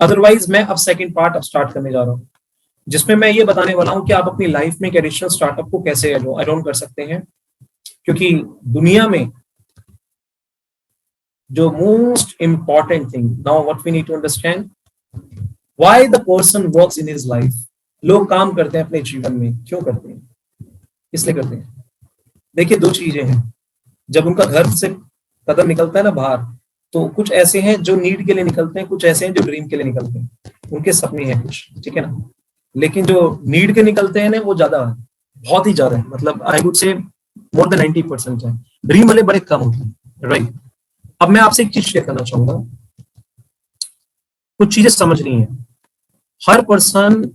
Otherwise मैं अब second part अब स्टार्ट करने जा रहा हूँ, जिसमें मैं ये बताने वाला हूँ कि आप अपनी लाइफ में एक एडिशनल स्टार्टअप को कैसे एड ऑन कर सकते हैं। क्योंकि दुनिया में जो most important thing now what we need to understand, why the person works in his life. लोग काम करते हैं अपने जीवन में, क्यों करते हैं, इसलिए करते हैं। देखिए, दो चीजें हैं। जब उनका घर से कदम निकलता है ना बाहर, तो कुछ ऐसे हैं जो नीड के लिए निकलते हैं, कुछ ऐसे हैं जो ड्रीम के लिए निकलते हैं, उनके सपने हैं कुछ, ठीक है ना। लेकिन जो नीड के निकलते हैं ना, वो ज्यादा है, बहुत ही ज्यादा है, मतलब I would say more than 90% है। ड्रीम वाले बड़े कम होते हैं, राइट। अब मैं आपसे एक चीज शेयर करना चाहूंगा, कुछ चीजें समझनी है। हर पर्सन,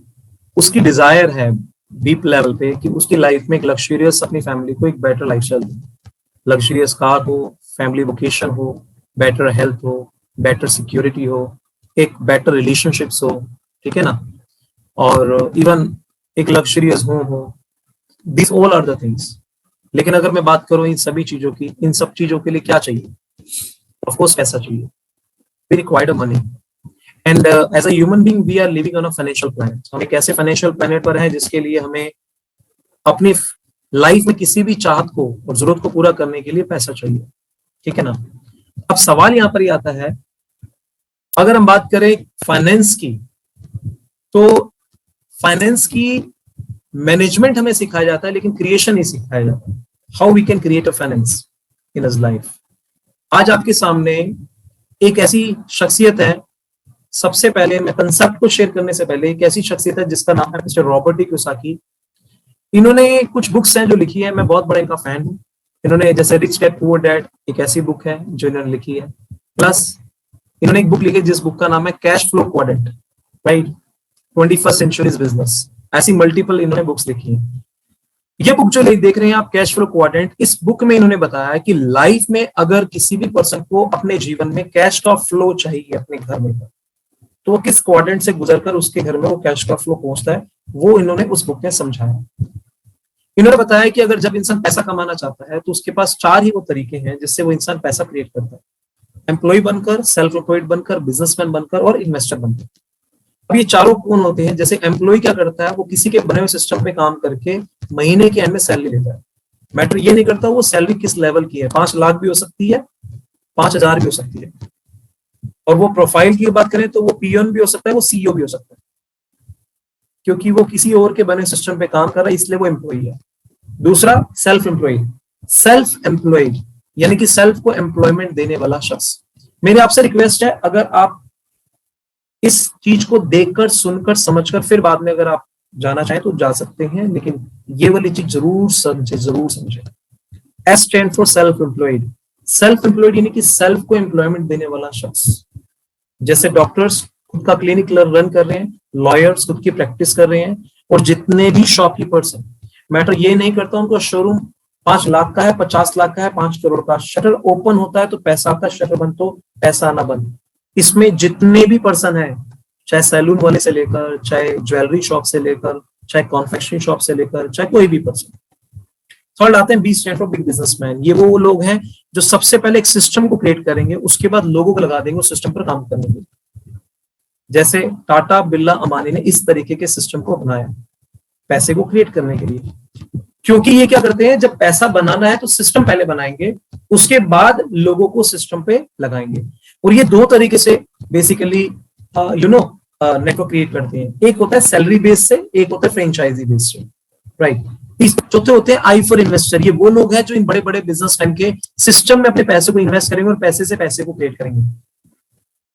उसकी डिजायर है डीप लेवल पे कि उसकी लाइफ में एक लग्जरियस, अपनी फैमिली को एक बेटर लाइफस्टाइल दे। लग्जरियस कार हो, फैमिली वोकेशन हो, बेटर हेल्थ हो, बेटर सिक्योरिटी हो, एक बेटर रिलेशनशिप्स हो, ठीक है ना, और इवन एक लग्जरियस होम हो। This all are the things. लेकिन अगर मैं बात करूं इन सभी चीजों की, इन सब चीजों के लिए क्या चाहिए? ऑफ कोर्स पैसा चाहिए। We required money. And as a human being we are living on a financial planet. हम एक ऐसे फाइनेंशियल प्लैनेट पर हैं जिसके लिए हमें अपनी लाइफ में किसी भी चाहत को और जरूरत को पूरा करने के लिए पैसा चाहिए, ठीक है ना। अब सवाल यहां पर ही आता है, अगर हम बात करें फाइनेंस की, तो फाइनेंस की मैनेजमेंट हमें सिखाया जाता है, लेकिन क्रिएशन नहीं सिखाया जाता। How we can create a finance in his life. आज आपके सामने एक ऐसी शख्सियत है, सबसे पहले मैं कंसेप्ट को शेयर करने से पहले, एक ऐसी शख्सियत है जिसका नाम है मिस्टर रॉबर्ट डी कियोसाकी। इन्होंने कुछ बुक्स हैं जो लिखी है, मैं बहुत बड़ा इनका फैन हूं। इन्होंने जैसे रिच डैड पुअर डैड, एक ऐसी बुक है जो इन्होंने लिखी है। प्लस इन्होंने एक बुक लिखी है जिस बुक का नाम है cash flow quadrant, right, 21st centuries business. ऐसी मल्टीपल इन्होंने बुक्स लिखी है। ये बुक जो देख रहे हैं आप, कैश फ्लो क्वाड्रेंट, इस बुक में इन्होंने बताया है कि लाइफ में अगर किसी भी पर्सन को अपने जीवन में कैश का फ्लो चाहिए अपने घर में, तो वो किस क्वाड्रेंट से गुजरकर उसके घर में वो कैश का फ्लो पहुंचता है, वो इन्होंने उस बुक में समझाया। इन्होंने बताया कि अगर जब इंसान पैसा कमाना चाहता है तो उसके पास चार ही वो तरीके हैं जिससे वो इंसान पैसा क्रिएट करता है। एम्प्लॉय बनकर, सेल्फ एम्प्लॉयड बनकर, बिजनेसमैन बनकर और इन्वेस्टर बनकर। अब ये चारों कौन होते हैं? जैसे एम्प्लॉय क्या करता है, वो किसी के बने हुए सिस्टम पे काम करके महीने के एंड में सैलरी लेता है। मैटर ये नहीं करता वो सैलरी किस लेवल की है, 5 लाख भी हो सकती है, 5,000 भी हो सकती है। और वो प्रोफाइल की बात करें तो वो पीएन भी हो सकता है, वो सीईओ भी हो सकता है, क्योंकि वो किसी और के बने सिस्टम पे काम कर रहा है, इसलिए वो एम्प्लॉय है। दूसरा, सेल्फ एम्प्लॉयड। सेल्फ एम्प्लॉयड यानी कि सेल्फ को एम्प्लॉयमेंट देने वाला शख्स। मेरी आपसे रिक्वेस्ट है, अगर आप इस चीज को देखकर, सुनकर, समझकर फिर बाद में अगर आप जाना चाहें तो जा सकते हैं, लेकिन ये वाली चीज जरूर समझे, जरूर समझे। S stand for self employed. Self employed यानी कि सेल्फ को एम्प्लॉयमेंट देने वाला शख्स। जैसे डॉक्टर्स खुद का क्लिनिक रन कर रहे हैं, लॉयर्स खुद की प्रैक्टिस कर रहे हैं, और जितने भी शॉपकीपर्स हैं, मैटर ये नहीं करता उनका शोरूम 5 लाख का है, 50 लाख का है, 5 करोड़ का। शटर ओपन होता है तो पैसा आता है, शटर बंद तो पैसा आना बंद। इसमें जितने भी पर्सन है, चाहे सैलून वाले से लेकर, चाहे ज्वेलरी शॉप से लेकर, चाहे कॉन्फेक्शनरी शॉप से लेकर, चाहे कोई भी पर्सन। थर्ड आते हैं B stand for big businessman. ये वो लोग हैं जो सबसे पहले एक सिस्टम को क्रिएट करेंगे, उसके बाद लोगों को लगा देंगे उस सिस्टम पर काम करने के लिए। जैसे टाटा, बिरला, अंबानी ने इस तरीके के सिस्टम को अपनाया पैसे को क्रिएट करने के लिए। क्योंकि ये क्या करते हैं, जब पैसा बनाना है तो सिस्टम पहले बनाएंगे, उसके बाद लोगों को सिस्टम पे लगाएंगे। और ये दो तरीके से बेसिकली नेटवर्क क्रिएट करते हैं। एक होता है सैलरी बेस से, एक होता है फ्रेंचाइजी बेस से, राइट। चौथे होते हैं आई फॉर इन्वेस्टर। ये वो लोग हैं जो इन बड़े बड़े बिजनेसमैन के सिस्टम में अपने पैसे को इन्वेस्ट करेंगे और पैसे से पैसे को क्रिएट करेंगे।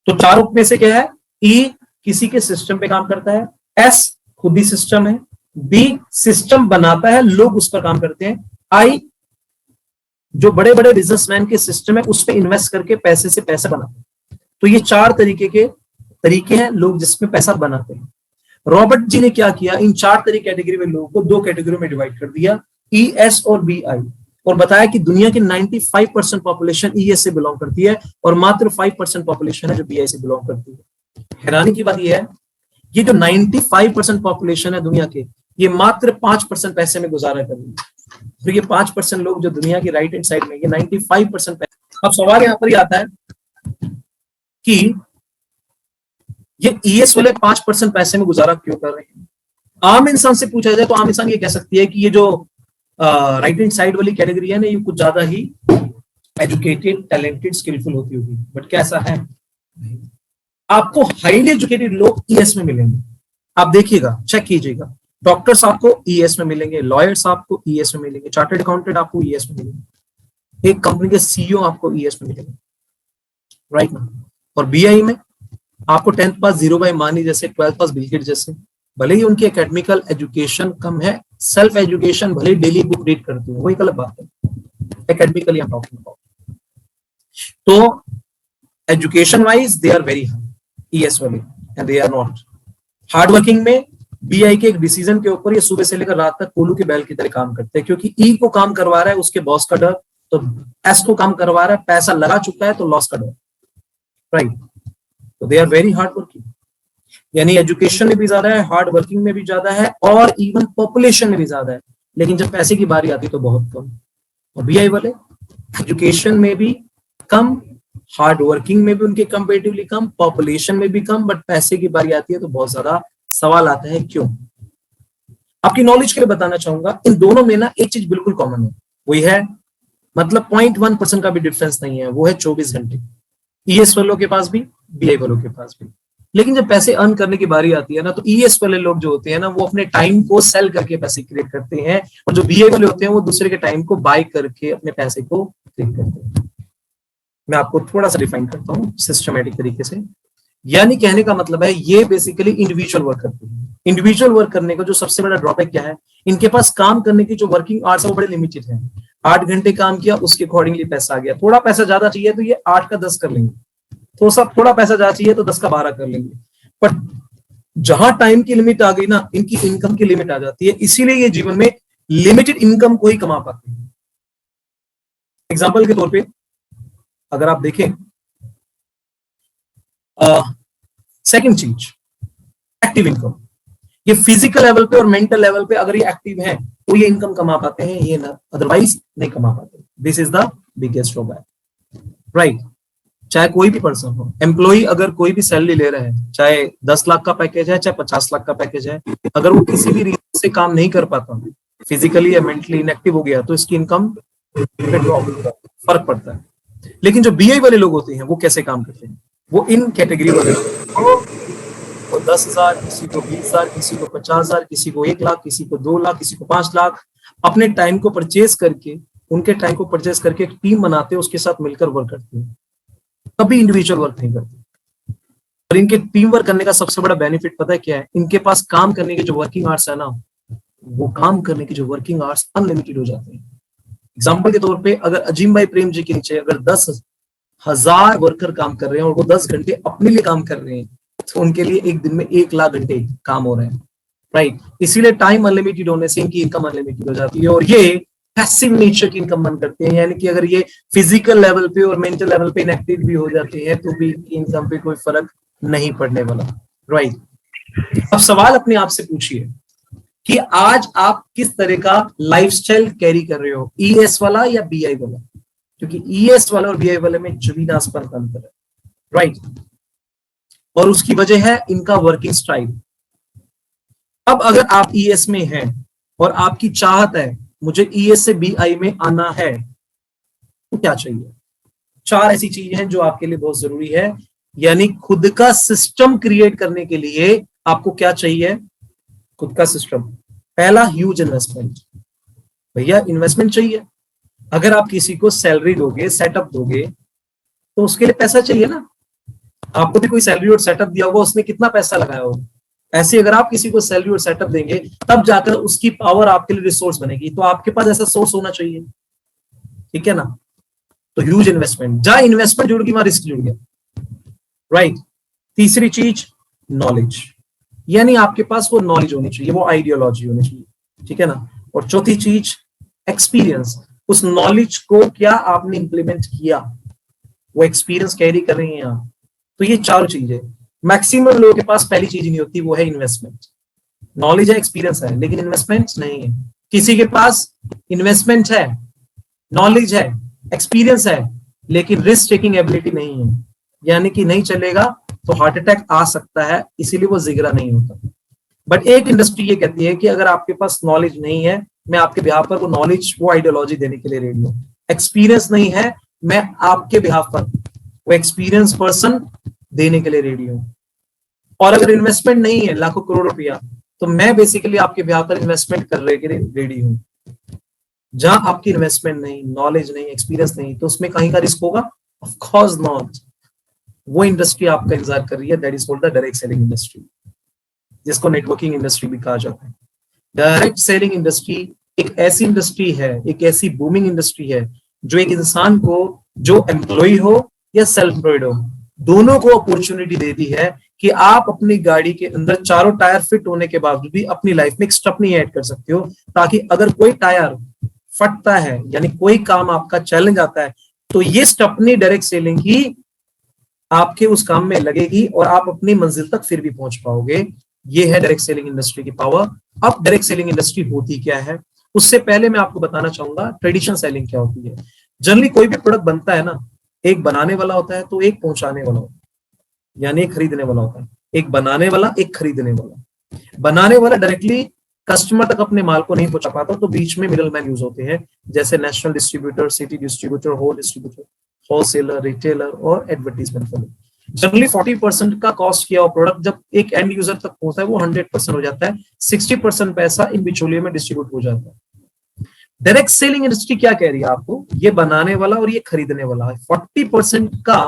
तो चारों में से क्या है? ई किसी के सिस्टम पे काम करता है, एस खुद ही सिस्टम है, बी सिस्टम बनाता है, लोग उस पर काम करते हैं, आई जो बड़े बड़े बिजनेसमैन के सिस्टम है उस पर इन्वेस्ट करके पैसे से पैसा बनाते हैं। तो ये चार तरीके हैं लोग जिसमें पैसा बनाते हैं। रॉबर्ट जी ने क्या किया, इन चार तरह कैटेगरी में लोगों को 2 कैटेगरी में डिवाइड कर दिया, ई, एस और बी, आई, और बताया कि दुनिया की 95% पॉपुलेशन ई एस से बिलोंग करती है और मात्र 5% पॉपुलेशन है जो बी आई से बिलोंग करती है। हैरानी की बात यह है, ये जो 95% पॉपुलेशन है दुनिया के, ये मात्र 5% पैसे में गुजारा कर रही है। तो ये 5% लोग जो दुनिया की राइट हैंड साइड में, ये 95% पैसे। अब सवाल यहां पर ही आता है कि ये ईएस वाले 5% पैसे में गुजारा क्यों कर रहे हैं? आम इंसान से पूछा जाए तो आम इंसान ये कह सकती है कि ये जो राइट हैंड साइड वाली कैटेगरी है ना, ये कुछ ज्यादा ही एजुकेटेड, टैलेंटेड, स्किलफुल होती होगी, बट क्या ऐसा है? आपको हाईली एजुकेटेड लोग ईएस में मिलेंगे, आप देखिएगा, चेक कीजिएगा। डॉक्टर्स आपको ईएस में मिलेंगे, लॉयर्स आपको ईएस में मिलेंगे, चार्टर्ड अकाउंटेंट आपको ईएस में मिलेंगे, एक कंपनी के सीईओ आपको ईएस में मिलेंगे, राइट ना। और बीआई में आपको 10th पास जीरो बाई मानी जैसे, 12th पास बिल गेट्स जैसे, भले ही उनकी एकेडमिकल एजुकेशन कम है, सेल्फ एजुकेशन भले ही डेली बुक रीड करते हो, वही गलत बात है, academically I am talking about. तो education wise they are very high ES वाले, and they are not hard working में। बीआई के एक डिसीजन के ऊपर ये सुबह से लेकर रात तक कोलू के बैल की तरह काम करते हैं, क्योंकि ई को काम करवा रहा है उसके बॉस का डर, तो एस को काम करवा रहा है, पैसा लगा चुका है तो लॉस का डर, राइट। तो they are very hard working, यानी एजुकेशन में भी ज्यादा है, हार्ड वर्किंग में भी ज्यादा है, और इवन पॉपुलेशन में भी ज्यादा है, लेकिन जब पैसे की बारी आती है तो बहुत कम। और बीआई वाले एजुकेशन में भी कम, हार्ड वर्किंग में भी उनके कंपेरेटिवली कम, पॉपुलेशन में भी कम, बट पैसे की बारी आती है तो बहुत ज्यादा। सवाल आता है क्यों? आपकी नॉलेज के लिए बताना चाहूंगा, इन दोनों में ना एक चीज बिल्कुल कॉमन है, वही है, मतलब 0.1% का भी डिफरेंस नहीं है, वो है 24 घंटे, ईएस वालों के पास भी, बीआई वालों के पास भी। लेकिन जब पैसे अर्न करने की बारी आती है ना, तो ईएस वाले लोग जो होते हैं ना, वो अपने टाइम को सेल करके पैसे क्रिएट करते हैं, और जो बीआई वाले होते हैं वो दूसरे के टाइम को बाय करके अपने पैसे को क्रिएट करते हैं। मैं आपको थोड़ा सा डिफाइन करता हूँ सिस्टमैटिक तरीके से। यानी कहने का मतलब है, ये बेसिकली इंडिविजुअल वर्क करते हैं। इंडिविजुअल वर्क करने का जो सबसे बड़ा ड्रॉबैक क्या है, इनके पास काम करने की जो वर्किंग आवर्स है वो बड़े लिमिटेड है। 8 घंटे काम किया, उसके अकॉर्डिंगली पैसा आ गया। थोड़ा पैसा ज्यादा चाहिए तो ये 8 का 10 कर लेंगे, तो सब थोड़ा पैसा ज्यादा चाहिए तो 10 का 12 कर लेंगे। पर जहां टाइम की लिमिट आ गई ना, इनकी इनकम की लिमिट आ जाती है, इसीलिए ये जीवन में लिमिटेड इनकम को ही कमा पाते हैं। एग्जाम्पल के तौर पे अगर आप देखें, सेकंड चीज एक्टिव इनकम, ये फिजिकल लेवल पे और मेंटल लेवल पे अगर ये एक्टिव है तो ये इनकम कमा पाते हैं, ये ना अदरवाइज नहीं कमा पाते। This is the biggest drawback, right. चाहे कोई भी पर्सन हो, एम्प्लॉय अगर कोई भी सैलरी ले रहा है, चाहे 10 लाख का पैकेज है, चाहे 50 लाख का पैकेज है, अगर वो किसी भी रीजन से काम नहीं कर पाता, फिजिकली या मेंटली इनएक्टिव हो गया, तो इसकी इनकम पे ड्रॉप होता है, फर्क पड़ता है। लेकिन जो बीआई वाले लोग होते हैं वो कैसे काम करते हैं, वो इन कैटेगरी वाले, वो 10,000, किसी को 20,000, किसी को 50,000, किसी को 1 लाख, किसी को 2 लाख, किसी को 5 लाख, अपने टाइम को परचेज करके, उनके टाइम को परचेज करके एक टीम बनाते हैं, उसके साथ मिलकर वर्क करते हैं, कभी इंडिविजुअल वर्क नहीं करते। और इनके टीम वर्क करने का सबसे बड़ा बेनिफिट पता है क्या है? इनके पास काम करने की जो वर्किंग आवर्स है ना, वो काम करने की जो वर्किंग आवर्स अनलिमिटेड हो जाते हैं। एग्जाम्पल के तौर पे अगर अजीम भाई प्रेम जी के नीचे अगर 10,000 वर्कर काम कर रहे हैं और वो 10 घंटे अपने लिए काम कर रहे हैं, तो उनके लिए एक दिन में 1 लाख घंटे काम हो रहे हैं, राइट। इसीलिए टाइम अनलिमिटेड होने से इनकी इनकम अनलिमिटेड हो जाती है, और ये पैसिव नेचर की इनकम बन करते हैं। यानी कि अगर ये फिजिकल लेवल पे और मेंटल लेवल पे इनएक्टिव भी हो जाते हैं तो भी इनकम पे कोई फर्क नहीं पड़ने वाला, राइट। अब सवाल अपने आप से पूछिए कि आज आप किस तरह का लाइफस्टाइल कैरी कर रहे हो, ईएस वाला या बीआई वाला? क्योंकि ईएस वाला और बीआई वाले में जमीन आसमान का अंतर है, राइट। और उसकी वजह है इनका वर्किंग स्टाइल। अब अगर आप ईएस में हैं और आपकी चाहत है मुझे ईएस से बीआई में आना है, तो क्या चाहिए? 4 ऐसी चीजें हैं जो आपके लिए बहुत जरूरी है। यानी खुद का सिस्टम क्रिएट करने के लिए आपको क्या चाहिए? खुद का सिस्टम। पहला, ह्यूज इन्वेस्टमेंट। भैया इन्वेस्टमेंट चाहिए। अगर आप किसी को सैलरी दोगे, सेटअप दोगे, तो उसके लिए पैसा चाहिए ना। आपको भी कोई सैलरी और सेटअप दिया होगा, उसने कितना पैसा लगाया होगा। ऐसे अगर आप किसी को सैलरी और सेटअप देंगे, तब जाकर उसकी पावर आपके लिए रिसोर्स बनेगी। तो आपके पास ऐसा सोर्स होना चाहिए, ठीक है ना। तो ह्यूज इन्वेस्टमेंट, जहां इन्वेस्टमेंट जुड़ गई वहां रिस्क जुड़ गया, राइट। तीसरी चीज, नॉलेज। यानी आपके पास वो नॉलेज होनी चाहिए, वो आइडियोलॉजी होनी चाहिए, ठीक है ना। और चौथी चीज, एक्सपीरियंस। उस नॉलेज को क्या आपने इंप्लीमेंट किया, वो एक्सपीरियंस कैरी कर रहे हैं आप। तो ये 4 चीजें मैक्सिमम लोगों के पास पहली चीज नहीं होती, वो है इन्वेस्टमेंट। नॉलेज है, एक्सपीरियंस है, लेकिन इन्वेस्टमेंट नहीं है। किसी के पास इन्वेस्टमेंट है, नॉलेज है, एक्सपीरियंस है, लेकिन रिस्क टेकिंग एबिलिटी नहीं है। यानी कि नहीं चलेगा, तो हार्ट अटैक आ सकता है, इसीलिए वो जिगरा नहीं होता। बट एक इंडस्ट्री ये कहती है कि अगर आपके पास नॉलेज नहीं है, मैं आपके बिहाफ पर वो नॉलेज, वो आइडियोलॉजी देने के लिए रेडी हूँ। एक्सपीरियंस नहीं है, मैं आपके बिहाफ पर वो एक्सपीरियंस पर्सन देने के लिए रेडी हूँ। और अगर इन्वेस्टमेंट नहीं है लाखों करोड़ रुपया, तो मैं बेसिकली आपके बिहाफ पर इन्वेस्टमेंट करने के लिए रेडी हूँ। जहां आपकी इन्वेस्टमेंट नहीं, नॉलेज नहीं, एक्सपीरियंस नहीं, तो उसमें कहीं का रिस्क होगा? Of course not. वो इंडस्ट्री आपका इंतजार कर रही है, that is called the direct selling industry, जिसको नेटवर्किंग इंडस्ट्री भी कहा जाता है। डायरेक्ट सेलिंग इंडस्ट्री एक ऐसी इंडस्ट्री है, एक ऐसी बूमिंग इंडस्ट्री है, जो एक इंसान को, जो एम्प्लॉय हो या सेल्फ एम्प्लॉयड हो, दोनों को अपॉर्चुनिटी देती है कि आप अपनी गाड़ी के अंदर चारों टायर फिट होने के बावजूद भी अपनी लाइफ में एक स्टेपनी ऐड कर सकते हो, ताकि अगर कोई टायर फटता है, यानी कोई काम आपका चैलेंज आता है, तो ये स्टेपनी डायरेक्ट सेलिंग ही आपके उस काम में लगेगी और आप अपनी मंजिल तक फिर भी पहुंच पाओगे। ये है डायरेक्ट सेलिंग इंडस्ट्री की पावर। अब डायरेक्ट सेलिंग इंडस्ट्री होती क्या है, उससे पहले मैं आपको बताना चाहूंगा ट्रेडिशनल सेलिंग क्या होती है। जनरली कोई भी प्रोडक्ट बनता है ना, एक बनाने वाला होता है, तो एक पहुंचाने वाला होता है, यानी एक खरीदने वाला होता है। एक बनाने वाला, एक खरीदने वाला। बनाने वाला डायरेक्टली कस्टमर तक अपने माल को नहीं पहुंचा पाता, तो बीच में मिडल मैन यूज होते हैं, जैसे national distributor, city distributor, whole distributor, wholesaler, retailer और एडवर्टीजमेंट वाले। जनरली 40% का कॉस्ट किया हुआ प्रोडक्ट जब एक एंड यूजर तक पहुंचता है, वो 100% हो जाता है। 60% पैसा इन बिचौलियों में डिस्ट्रीब्यूट हो जाता है। डायरेक्ट सेलिंग इंडस्ट्री क्या कह रही है आपको? ये बनाने वाला और ये खरीदने वाला है। 40% का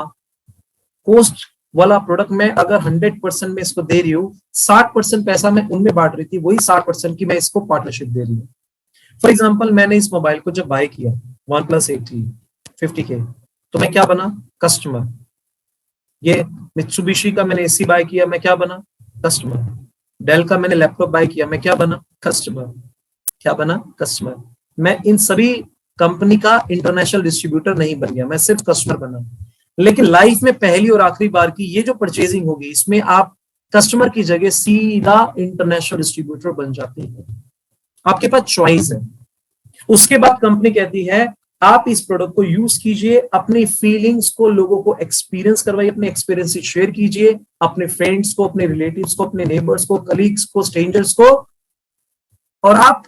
कॉस्ट वाला प्रोडक्ट में अगर 100% में इसको दे रही हूँ, 60% पैसा मैं उनमें बांट रही थी, वही 60% की मैं इसको पार्टनरशिप दे रही हूँ। फॉर एग्जाम्पल, मैंने इस मोबाइल को जब बाय किया OnePlus 8T 50K, तो मैं क्या बना? कस्टमर। ये मित्सुबिशी का मैंने एसी बाय किया, मैं क्या बना? कस्टमर। डेल का मैंने लैपटॉप बाय किया, मैं क्या बना? कस्टमर। क्या बना? कस्टमर। मैं इन सभी कंपनी का इंटरनेशनल डिस्ट्रीब्यूटर नहीं बन गया, मैं सिर्फ कस्टमर बना। लेकिन लाइफ में पहली और आखिरी बार की ये जो परचेजिंग होगी, इसमें आप कस्टमर की जगह सीधा इंटरनेशनल डिस्ट्रीब्यूटर बन जाते हैं। आपके पास चॉइस है। उसके बाद कंपनी कहती है आप इस प्रोडक्ट को यूज कीजिए, अपनी फीलिंग्स को लोगों को एक्सपीरियंस करवाइए, अपने एक्सपीरियंस शेयर कीजिए, अपने फ्रेंड्स को, अपने रिलेटिव्स को, अपने नेबर्स को, कलीग्स को, स्ट्रेंजर्स को। और आप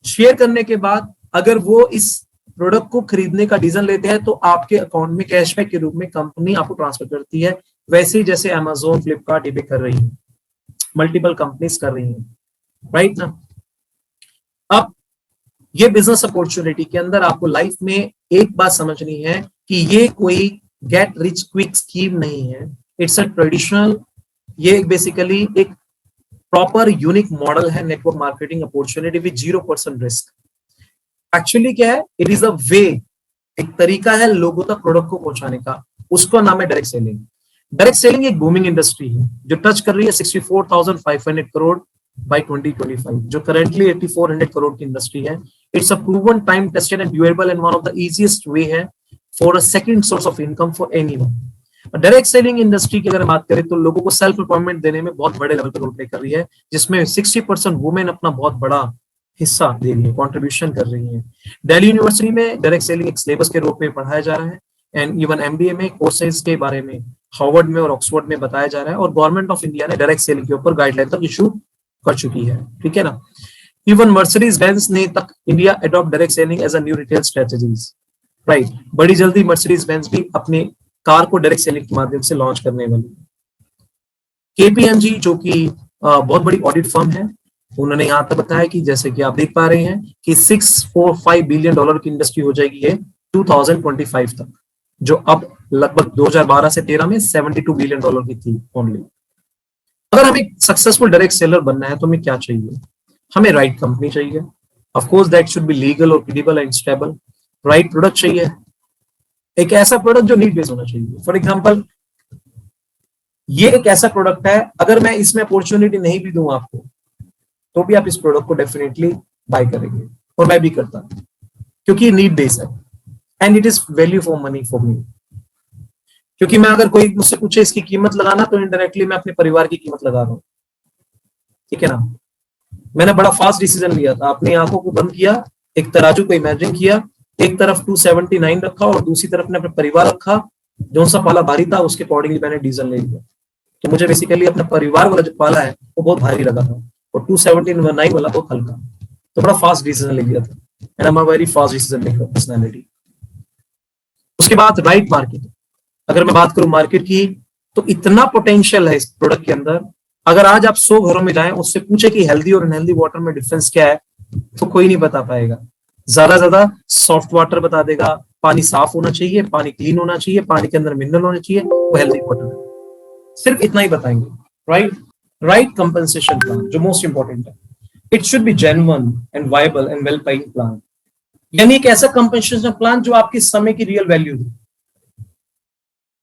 शेयर करने के बाद अगर वो इस प्रोडक्ट को खरीदने का डिसीजन लेते हैं, तो आपके अकाउंट में कैशबैक के रूप में कंपनी आपको ट्रांसफर करती है, वैसे ही जैसे Amazon, फ्लिपकार्ट, eBay कर रही है, मल्टीपल कंपनीज कर रही हैं, राइट ना। अब ये बिजनेस अपॉर्चुनिटी के अंदर आपको लाइफ में एक बात समझनी है कि ये कोई गेट रिच क्विक स्कीम नहीं है। इट्स अ ट्रेडिशनल, ये बेसिकली एक प्रॉपर यूनिक मॉडल है network marketing opportunity with 0% risk. Actually क्या है? इट इज अ वे, एक तरीका है लोगों तक प्रोडक्ट को पहुंचाने का, उसका नाम है डायरेक्ट सेलिंग। डायरेक्ट सेलिंग एक बूमिंग इंडस्ट्री है जो टच कर रही है 64,500 करोड़ बाय 2025, जो करंटली 8,400 करोड़ की इंडस्ट्री है। It's a proven, time tested and durable and one of the easiest way है for a second source of income for anyone. Direct selling industry की अगर बात करें तो लोगों को सेल्फ एम्प्लॉयमेंट देने में बहुत बड़े लेवल पर रोल प्ले कर रही है, जिसमें 60% वुमेन अपना बहुत बड़ा हिस्सा दे रही है, कॉन्ट्रीब्यूशन कर रही है। दिल्ली यूनिवर्सिटी में डायरेक्ट सेलिंग एक सिलेबस के रूप में पढ़ाया जा रहा है, एंड इवन MBA में कोर्सेज के बारे में हार्वर्ड में और ऑक्सफोर्ड में बताया जा रहा है, और गवर्नमेंट ऑफ इंडिया ने डायरेक्ट सेलिंग के ऊपर गाइडलाइन तक इशू कर चुकी है, ठीक है ना। इवन मर्सिडीज बेंज ने तक India adopt direct selling as a new retail strategies, right. बड़ी जल्दी मर्सिडीज बेंज भी अपने कार को डायरेक्ट सेलिंग के माध्यम से लॉन्च करने वाली। KPMG जो कि बहुत बड़ी ऑडिट फर्म है, उन्होंने यहाँ तक बताया कि जैसे कि आप देख पा रहे हैं कि $645 बिलियन की इंडस्ट्री हो जाएगी ये 2025 तक, जो अब लगभग 2012 से 13 में $72 बिलियन की थी ओनली। अगर हमें सक्सेसफुल डायरेक्ट सेलर बनना है तो हमें क्या चाहिए? हमें राइट कंपनी चाहिए, of course that should be legal और credible and stable. Right product चाहिए, एक ऐसा प्रोडक्ट जो नीड बेस्ड होना चाहिए। फॉर एग्जांपल, ये एक ऐसा प्रोडक्ट है, अगर मैं इसमें अपॉर्चुनिटी नहीं भी दूं आपको, तो भी आप इस प्रोडक्ट को डेफिनेटली बाय करेंगे, और मैं भी करता हूं, क्योंकि नीड बेस्ड है and it is value for money for me. क्योंकि मैं अगर कोई मुझसे पूछे इसकी कीमत लगाना, तो इनडायरेक्टली मैं अपने परिवार की कीमत लगा रहा हूं, ठीक है ना। मैंने बड़ा फास्ट डिसीजन लिया था, अपनी आंखों को बंद किया, एक तराजू को इमेजिन किया, एक तरफ 279 रखा और दूसरी तरफ ने अपना परिवार रखा, जो सा पाला भारी था उसके अकॉर्डिंगली मैंने डीजल ले लिया। तो मुझे बेसिकली अपना परिवार वाला जो पाला है वो बहुत भारी लगा था, और 217 वाला बहुत हल्का, तो बड़ा फास्ट डिसीजन ले लिया था, and I am a very fast decision maker personality. उसके बाद राइट मार्केट, अगर मैं बात करूं मार्केट की, तो इतना पोटेंशियल है इस प्रोडक्ट के अंदर। अगर आज आप 100 घरों में जाएं, उससे पूछे कि हेल्दी और अनहेल्दी वाटर में डिफरेंस क्या है, तो कोई नहीं बता पाएगा। ज्यादा सॉफ्ट वाटर बता देगा, पानी साफ होना चाहिए, पानी क्लीन होना चाहिए, पानी के अंदर मिनरल होने चाहिए, वो हेल्दी वाटर है, सिर्फ इतना ही बताएंगे। राइट, राइट कंपनसेशन प्लान जो मोस्ट इंपॉर्टेंट है, it should be genuine and viable and well paying plan, यानी एक ऐसा कंपनसेशन प्लान जो आपकी समय की रियल वैल्यू दे।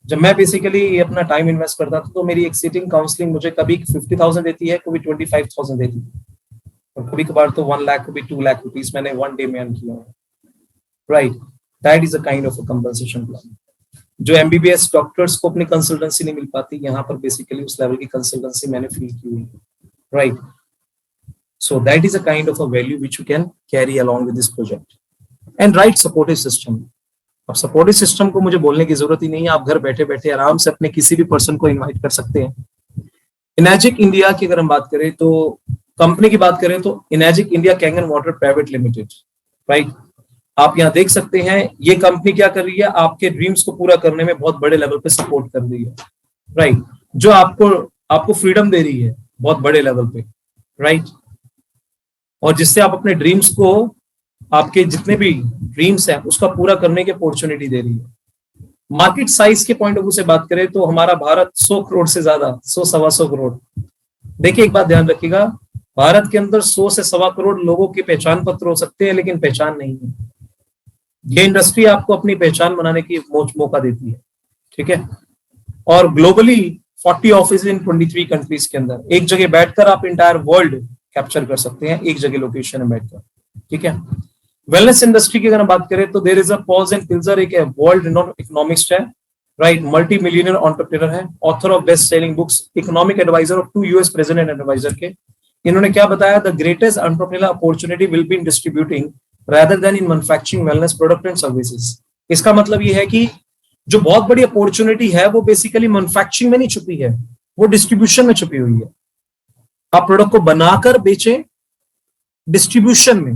जब मैं बेसिकली अपना टाइम इन्वेस्ट करता था, तो मेरी एक सीटिंग काउंसलिंग मुझे कभी 50,000 देती है, कभी 25,000 देती है, और कभी कभार तो 1 लाख, कभी 2 लाख रुपीज मैंने 1 डे में अर्न किया है। Right, that is a kind of a compensation plan. जो एमबीबीएस डॉक्टर्स को अपनी कंसल्टेंसी नहीं मिल पाती, यहाँ पर बेसिकली उस लेवल की कंसल्टेंसी मैंने फील की हुई है। Right, so that is a kind of a value which you can carry along with this project. And right supportive system. अब सपोर्टिव सिस्टम को मुझे बोलने की जरूरत ही नहीं है, आप घर बैठे बैठे आराम से अपने किसी भी पर्सन को इनवाइट कर सकते हैं। इनर्जिक इंडिया की अगर हम बात करें, तो कंपनी की बात करें, तो Enagic India Kangen water private limited. Right, आप यहाँ देख सकते हैं ये कंपनी क्या कर रही है, आपके ड्रीम्स को पूरा करने में बहुत बड़े लेवल पे सपोर्ट कर रही है। राइट, जो आपको आपको फ्रीडम दे रही है बहुत बड़े लेवल पे। राइट, और जिससे आप अपने ड्रीम्स को, आपके जितने भी ड्रीम्स हैं उसका पूरा करने की अपॉर्चुनिटी दे रही है। मार्केट साइज के पॉइंट ऑफ व्यू से बात करें, तो हमारा भारत 100 करोड़ से ज्यादा, 100-125 करोड़। देखिए एक बात ध्यान रखिएगा, भारत के अंदर 100 से 1.25 करोड़ लोगों के पहचान पत्र हो सकते हैं, लेकिन पहचान नहीं है। ये इंडस्ट्री आपको अपनी पहचान बनाने की मौका देती है। ठीक है, और ग्लोबली 40 ऑफिस इन 23 कंट्रीज के अंदर, एक जगह बैठकर आप इंटायर वर्ल्ड कैप्चर कर सकते हैं, एक जगह लोकेशन में बैठकर। ठीक है, वेलनेस इंडस्ट्री की अगर हम बात करें, तो there is a Paul Zane Pilzer, एक वर्ल्ड रिनोन इकोनॉमिस्ट है। राइट, मल्टी मिलियनर एंटरप्रेन्योर है, author of best selling books, economic adviser of 2 US president adviser के। इन्होंने क्या बताया, the greatest entrepreneur opportunity will be in distributing rather than in manufacturing wellness product and services। इसका मतलब ये है कि जो बहुत बड़ी अपॉर्चुनिटी है वो बेसिकली मैन्युफैक्चरिंग में नहीं छुपी है, वो डिस्ट्रीब्यूशन में छुपी हुई है। आप प्रोडक्ट को बनाकर बेचें डिस्ट्रीब्यूशन में,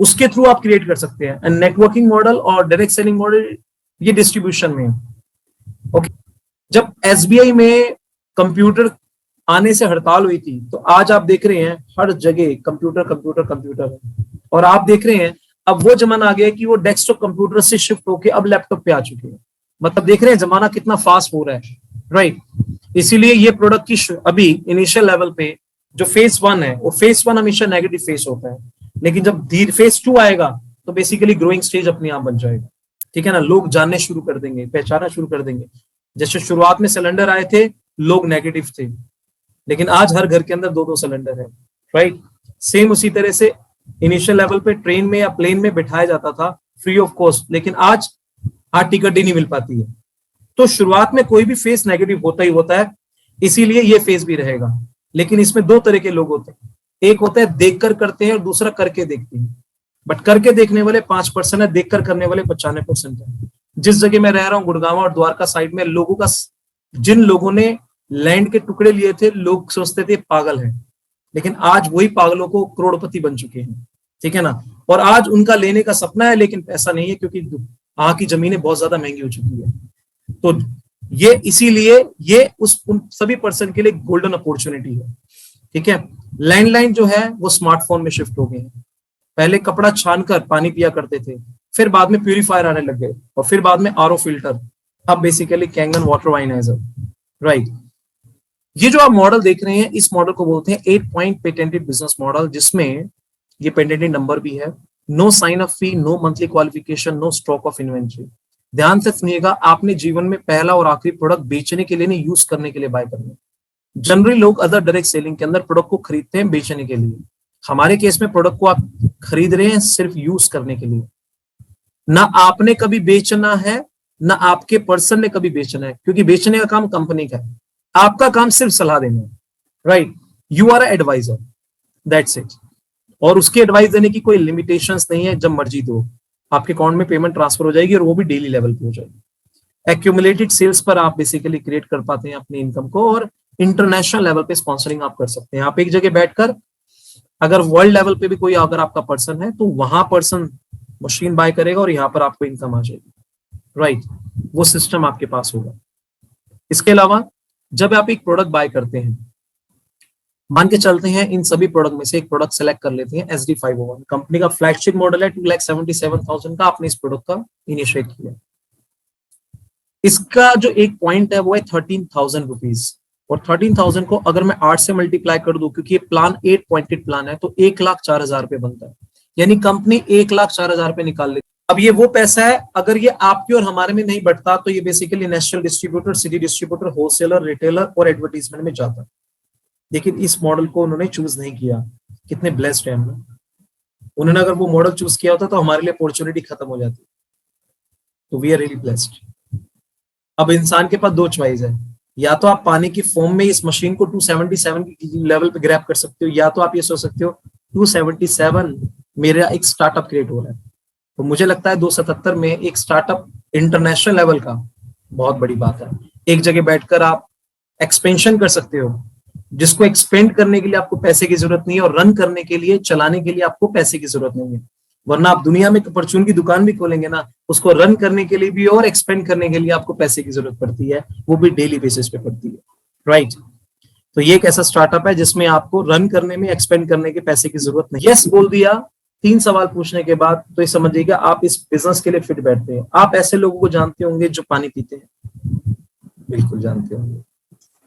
उसके थ्रू आप क्रिएट कर सकते हैं। एंड नेटवर्किंग मॉडल और डायरेक्ट सेलिंग मॉडल ये डिस्ट्रीब्यूशन में है। ओके, जब एसबीआई में कंप्यूटर आने से हड़ताल हुई थी, तो आज आप देख रहे हैं हर जगह कंप्यूटर कंप्यूटर कंप्यूटर है, और आप देख रहे हैं अब वो जमाना आ गया कि वो डेस्कटॉप कंप्यूटर से शिफ्ट होके अब लैपटॉप पे आ चुके हैं। मतलब देख रहे हैं जमाना कितना फास्ट हो रहा है। राइट, इसीलिए ये प्रोडक्ट की अभी इनिशियल लेवल पे जो फेज 1 है, वो फेज 1 हमेशा नेगेटिव फेज होता है, लेकिन जब धीरे फेज 2 आएगा तो बेसिकली ग्रोइंग स्टेज अपने आप बन जाएगा। ठीक है ना, लोग जानने शुरू कर देंगे, पहचाना शुरू कर देंगे। जैसे शुरुआत में सिलेंडर आए थे, लोग नेगेटिव थे, लेकिन आज हर घर के अंदर 2-2 सिलेंडर है। राइट, सेम उसी तरह से इनिशियल लेवल पे ट्रेन में या प्लेन में बिठाया जाता था फ्री ऑफ कॉस्ट, लेकिन आज टिकट ही नहीं मिल पाती है। तो शुरुआत में कोई भी फेस नेगेटिव होता ही होता है, इसीलिए ये फेस भी रहेगा। लेकिन इसमें 2 तरह के लोग होते हैं, एक होता है देखकर करते हैं और दूसरा करके देखते हैं। बट करके देखने वाले 5% है, देखकर करने वाले 95% है। जिस जगह मैं रह रहा हूँ गुड़गांव और द्वारका साइड में, लोगों का, जिन लोगों ने लैंड के टुकड़े लिए थे, लोग सोचते थे पागल है, लेकिन आज वही पागलों को करोड़पति बन चुके हैं। ठीक है ना, और आज उनका लेने का सपना है, लेकिन पैसा नहीं है, क्योंकि वहां की जमीनें बहुत ज्यादा महंगी हो चुकी है। तो ये इसीलिए ये उन सभी पर्सन के लिए गोल्डन अपॉर्चुनिटी है। ठीक है, लैंडलाइन जो है वो स्मार्टफोन में शिफ्ट हो गए हैं। पहले कपड़ा छानकर पानी पिया करते थे, फिर बाद में प्यूरिफायर आने लग गए, और फिर बाद में आरओ फिल्टर, अब बेसिकली कैंगन वाटर वाइनाइजर। राइट, ये जो आप मॉडल देख रहे हैं, इस मॉडल को बोलते हैं 8 पॉइंट पेटेंटेड बिजनेस मॉडल, जिसमें ये पेटेंटेड नंबर भी है, no sign up fee, no monthly qualification, no stock of inventory. ध्यान से सुनिएगा, आपने जीवन में पहला और आखिरी प्रोडक्ट बेचने के लिए नहीं, यूज करने के लिए बाय करना। जनरली लोग अदर डायरेक्ट सेलिंग के अंदर प्रोडक्ट को खरीदते हैं बेचने के लिए, हमारे केस में प्रोडक्ट को आप खरीद रहे हैं सिर्फ यूज करने के लिए। ना आपने कभी बेचना है, ना आपके पर्सन ने कभी बेचना है, क्योंकि बेचने का काम कंपनी का है, आपका काम सिर्फ सलाह देना है। Right, you are adviser, that's it. और उसके एडवाइस देने की कोई लिमिटेशंस नहीं है, जब मर्जी दो, आपके अकाउंट में पेमेंट ट्रांसफर हो जाएगी, और वो भी डेली लेवल पे हो जाएगी। एक्यूमुलेटेड सेल्स पर आप बेसिकली क्रिएट कर पाते हैं अपनी इनकम को, और इंटरनेशनल लेवल पे स्पॉन्सरिंग आप कर सकते हैं। आप एक जगह बैठकर अगर वर्ल्ड लेवल पे भी कोई अगर आपका पर्सन है तो वहां पर्सन मशीन बाय करेगा और यहाँ पर आपको इनकम आ जाएगी, राइट। वो सिस्टम आपके पास होगा। इसके अलावा जब आप एक प्रोडक्ट बाय करते हैं, मान के चलते हैं इन सभी प्रोडक्ट में से एक प्रोडक्ट सेलेक्ट कर लेते हैं, SD501 कंपनी का फ्लैगशिप मॉडल है, 2,77,000 का, आपने इस प्रोडक्ट का इनिशिएट किया। इसका जो एक पॉइंट है वो है 13,000 रुपीज, और 13,000 को अगर मैं 8 से मल्टीप्लाई कर दूं, क्योंकि ये प्लान 8 पॉइंटेड प्लान है, तो 1,04,000 रुपये बनता है, यानी कंपनी 1,04,000 रुपये निकाल लेती। अब ये वो पैसा है, अगर ये आपके और हमारे में नहीं बढ़ता तो ये basically national distributor, city distributor, wholesaler, retailer और एडवर्टीजमेंट में जाता। लेकिन इस मॉडल को उन्होंने चूज नहीं किया। कितने ब्लेस्ड हैं हम लोग। उन्होंने अगर वो मॉडल चूज किया होता तो हमारे लिए अपॉर्चुनिटी खत्म हो जाती। तो वी आर रियली ब्लेस्ड। अब इंसान के पास दो चॉइस है, या तो आप पानी की फॉर्म में इस मशीन को 277 की लेवल पे ग्रैब कर सकते हो, या तो आप ये सोच सकते हो 277 मेरा एक स्टार्टअप क्रिएट हो रहा है। तो मुझे लगता है 277 में एक स्टार्टअप इंटरनेशनल लेवल का बहुत बड़ी बात है। एक जगह बैठकर आप एक्सपेंशन कर सकते हो, जिसको एक्सपेंड करने के लिए आपको पैसे की जरूरत नहीं है, और रन करने के लिए, चलाने के लिए आपको पैसे की जरूरत नहीं है। वरना आप दुनिया में परचून की दुकान भी खोलेंगे ना, उसको रन करने के लिए भी और एक्सपेंड करने के लिए आपको पैसे की जरूरत पड़ती है, वो भी डेली बेसिस पे पड़ती है, राइट। तो ये एक ऐसा स्टार्टअप है जिसमें आपको रन करने में, एक्सपेंड करने के पैसे की जरूरत नहीं। यस बोल दिया 3 सवाल पूछने के बाद तो ये समझिएगा आप इस बिजनेस के लिए फिट बैठते हैं। आप ऐसे लोगों को जानते होंगे जो पानी पीते हैं, बिल्कुल जानते होंगे।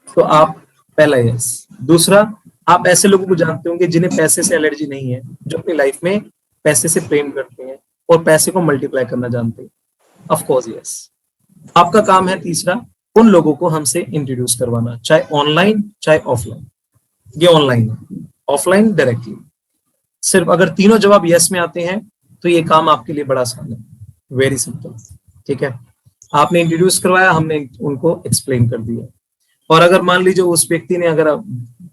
तो आप पहला यस। दूसरा, आप ऐसे लोगों को जानते होंगे जिन्हें पैसे से एलर्जी नहीं है, जो अपनी लाइफ में पैसे से प्रेम करते हैं और पैसे को मल्टीप्लाई करना जानते हैं। Of course yes. आपका काम है तीसरा, उन लोगों को हमसे इंट्रोड्यूस करवाना, चाहे ऑनलाइन चाहे ऑफलाइन। ये ऑनलाइन है, ऑफलाइन डायरेक्टली। सिर्फ अगर तीनों जवाब यस में आते हैं तो ये काम आपके लिए बड़ा आसान है, वेरी सिंपल। ठीक है, आपने इंट्रोड्यूस करवाया, हमने उनको एक्सप्लेन कर दिया। और अगर मान लीजिए उस व्यक्ति ने अगर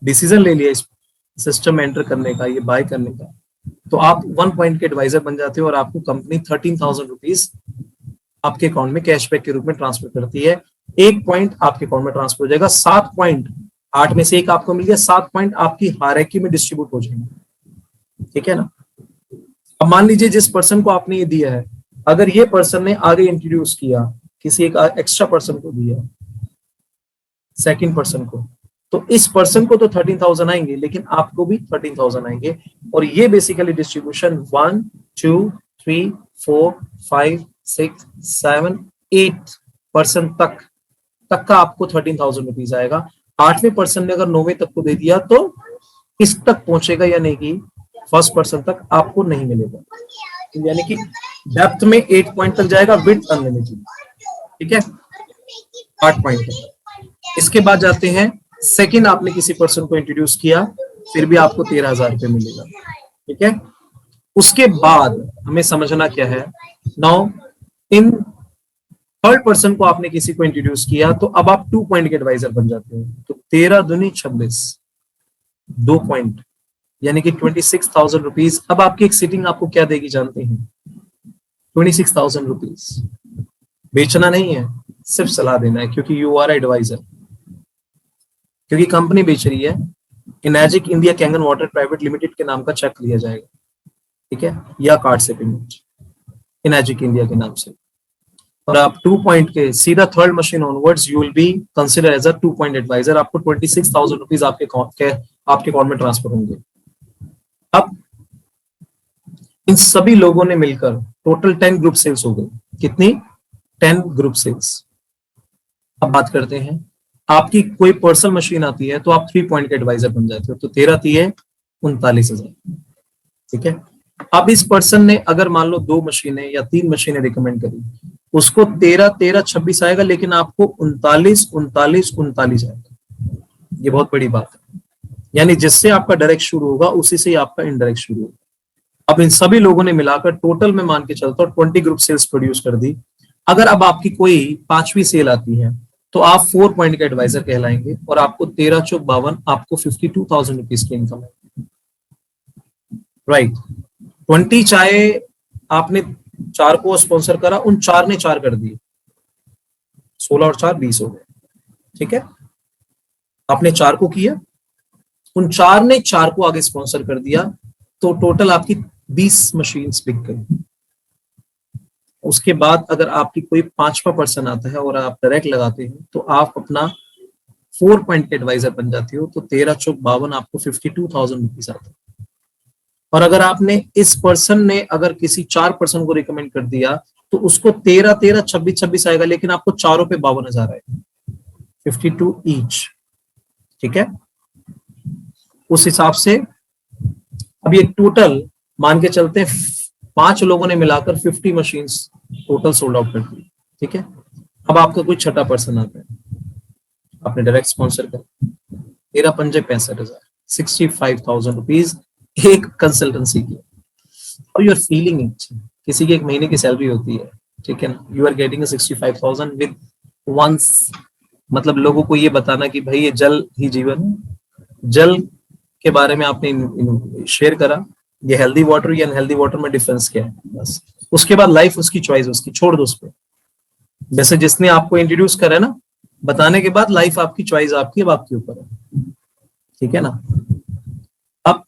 डिसीजन ले लिया इस सिस्टम में एंटर करने का, ये बाय करने का, तो आप 1 पॉइंट के एडवाइजर बन जाते हो और आपको कंपनी 13,000 रुपीज आपके अकाउंट में कैशबैक के रूप में ट्रांसफर करती है। 1 पॉइंट आपके अकाउंट में ट्रांसफर हो जाएगा, 7 पॉइंट, 8 में से 1 आपको मिल गया, 7 पॉइंट आपकी हायरार्की में डिस्ट्रीब्यूट हो जाएंगे। ठीक है ना। अब मान लीजिए जिस पर्सन को आपने ये दिया है, अगर ये पर्सन ने आगे इंट्रोड्यूस किया, किसी एक एक्स्ट्रा पर्सन को दिया, सेकंड पर्सन को, तो इस पर्सन को तो 13,000 आएंगे, लेकिन आपको भी 13,000 आएंगे। और ये बेसिकली डिस्ट्रीब्यूशन 1 2 3 4 5 6 7 8 पर्सन तक का आपको 13,000 रुपीज आएगा। 8वें पर्सन ने अगर 9वें तक को दे दिया तो इस तक पहुंचेगा, या नहीं कि फर्स्ट पर्सन तक आपको नहीं मिलेगा। यानी कि डेप्थ में 8 पॉइंट तक जाएगा, विड्थ अनलिमिटेड। ठीक है, 8 पॉइंट तक। इसके बाद जाते हैं, सेकंड आपने किसी पर्सन को इंट्रोड्यूस किया, फिर भी आपको 13,000 रुपये मिलेगा। ठीक है, उसके बाद हमें समझना क्या है, नाउ इन थर्ड पर्सन को आपने किसी को इंट्रोड्यूस किया, तो अब आप 2 पॉइंट के एडवाइजर बन जाते हो। तो 13 दूनी 26, 2 पॉइंट, यानी कि 26,000 रुपीज। अब आपकी एक सीटिंग आपको क्या देगी जानते हैं, 26,000 रुपीज। बेचना नहीं है, सिर्फ सलाह देना है, क्योंकि यू आर एडवाइजर। क्योंकि कंपनी बेच रही है, Enagic India Kangen water private limited के नाम का चेक लिया जाएगा। ठीक है, या कार्ड से पेमेंट इनर्जिक इंडिया के नाम से। और आप 2 पॉइंट के सीधा third machine onwards you will be consider as a 2 point adviser. आपको 26,000 रुपीज आपके अकाउंट में ट्रांसफर होंगे। अब इन सभी लोगों ने मिलकर टोटल 10 ग्रुप सेल्स हो गई। कितनी? 10 ग्रुप सेल्स। अब बात करते हैं, आपकी कोई पर्सनल मशीन आती है तो आप 3 पॉइंट के एडवाइजर बन जाते हो। तो 13 3 39,000। ठीक है, अब इस पर्सन ने अगर मान लो 2 मशीनें या 3 मशीनें रिकमेंड करी, उसको 13 13 26 आएगा, लेकिन आपको 39 39 39 आएगा। ये बहुत बड़ी बात है। यानी जिससे आपका डायरेक्ट शुरू होगा उसी से ही आपका इनडायरेक्ट शुरू होगा। अब इन सभी लोगों ने मिलाकर टोटल में मान के चलता हूं 20 ग्रुप सेल्स प्रोड्यूस कर दी। अगर अब आपकी कोई 5वीं सेल आती है तो आप 4 पॉइंट के एडवाइजर कहलाएंगे, और आपको 13 चौक 52, आपको 52,000 रुपीज की इनकम है। राइट, 20 चाहे आपने 4 को स्पॉन्सर करा, उन 4 ने 4 कर दिए, 16 और 4 20 हो गए, ठीक है। आपने 4 को किया, उन 4 ने 4 को आगे स्पॉन्सर कर दिया, तो टोटल आपकी 20 मशीन्स बिक गई। उसके बाद अगर आपकी कोई 5वां पर्सन आता है और आप डायरेक्ट लगाते हैं तो आप अपना 4 पॉइंट के एडवाइजर बन जाते हो, तो 13 चौक 52 आपको 52,000 रुपीज आता है। और अगर आपने इस पर्सन ने अगर किसी 4 पर्सन को रिकमेंड कर दिया तो उसको 13 13 26 26 आएगा, लेकिन आपको चारों पे 52,000 आएगा, 52 ईच, ठीक है। उस हिसाब से अब ये टोटल मान के चलते हैं 5 लोगों ने मिलाकर 50 मशीन्स टोटल सोल्ड आउट कर दी, ठीक है। अब आपका कोई छठा पर्सन आता है, आपने डायरेक्ट स्पॉन्सर कर, 13 पंजे 65,000, 65,000 रुपीज एक कंसल्टेंसी की। और यू आर फीलिंग इट, किसी की एक महीने की सैलरी होती है, ठीक है ना, you are getting 65,000 with once. मतलब लोगों को ये बताना कि भाई ये जल ही जीवन है, जल के बारे में आपने शेयर करा, ये हेल्दी वाटर या अनहेल्दी वाटर में डिफरेंस क्या है, बस। उसके बाद लाइफ उसकी चॉइस, उसकी छोड़ दो उस पर। जैसे जिसने आपको इंट्रोड्यूस करा ना, बताने के बाद लाइफ आपकी चॉइस, आपकी अब आपके ऊपर है, ठीक है ना। अब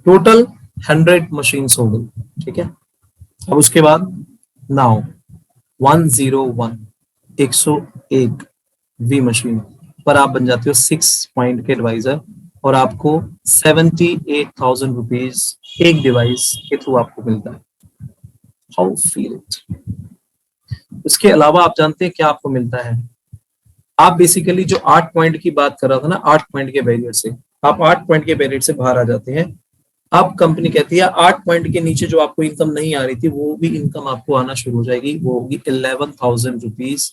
टोटल 100 मशीन हो गई, ठीक है। अब उसके बाद नाउ 101 101 वी मशीन पर आप बन जाते हो 6 पॉइंट के एडवाइजर, और आपको 78,000 रुपीज एक डिवाइस के थ्रू आपको मिलता है। How feel it. इसके अलावा आप जानते हैं क्या आपको मिलता है? आप बेसिकली जो 8 पॉइंट की बात कर रहा था ना, 8 पॉइंट के बैरियर से, आप 8 पॉइंट के बैरियर से बाहर आ जाते हैं। अब कंपनी कहती है 8 पॉइंट के नीचे जो आपको इनकम नहीं आ रही थी, वो भी इनकम आपको आना शुरू हो जाएगी। वो होगी 11,000 रुपीज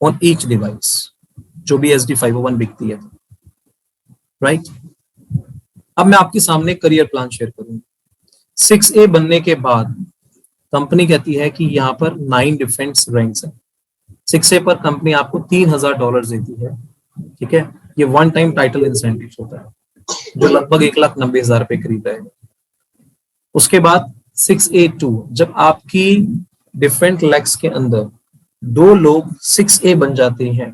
ऑन ईच डिवाइस, जो भी SD501 बिकती है, राइट। अब मैं आपके सामने करियर प्लान शेयर करूंगा। 6A बनने के बाद कंपनी कहती है कि यहाँ पर 9 डिफेंस रैंक्स है। 6A पर कंपनी आपको $3,000 देती है, ठीक है। ये वन टाइम टाइटल इंसेंटिव होता है, जो लगभग 1,90,000 रुपए करीब है। उसके बाद 6A2, जब आपकी डिफरेंट लेग्स के अंदर 2 लोग 6A बन जाते हैं,